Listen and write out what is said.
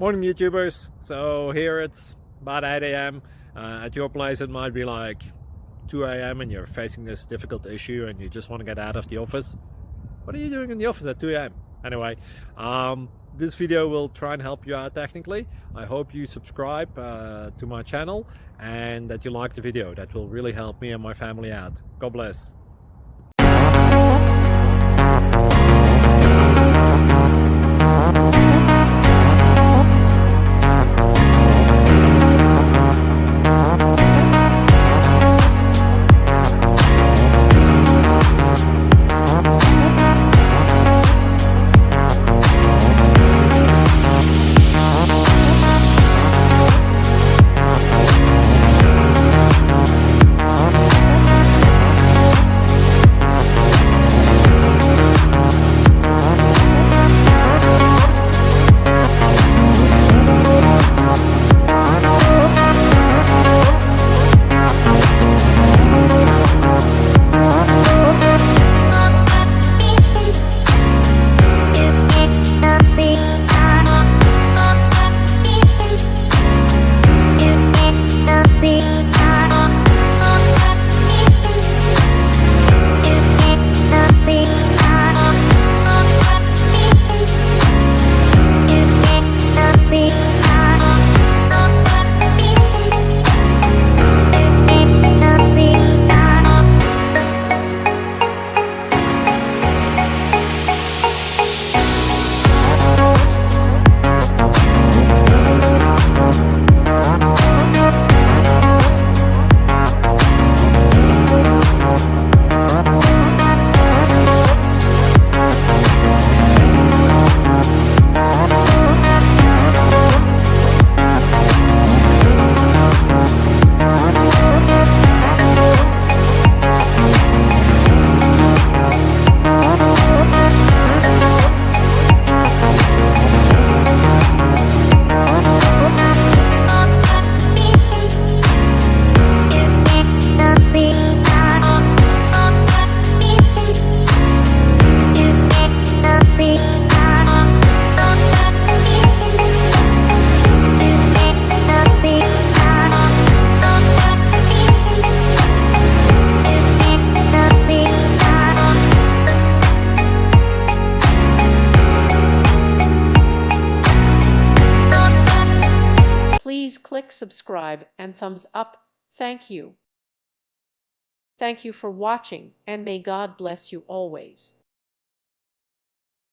Morning YouTubers. So here it's about 8 a.m. At your place it might be like 2 a.m. and you're facing this difficult issue and you just want to get out of the office. What are you doing in the office at 2 a.m.? Anyway, this video will try and help you out technically. I hope you subscribe to my channel and that you like the video. That will really help me and my family out. God bless. Please click subscribe and thumbs up. Thank you. Thank you for watching, and may God bless you always.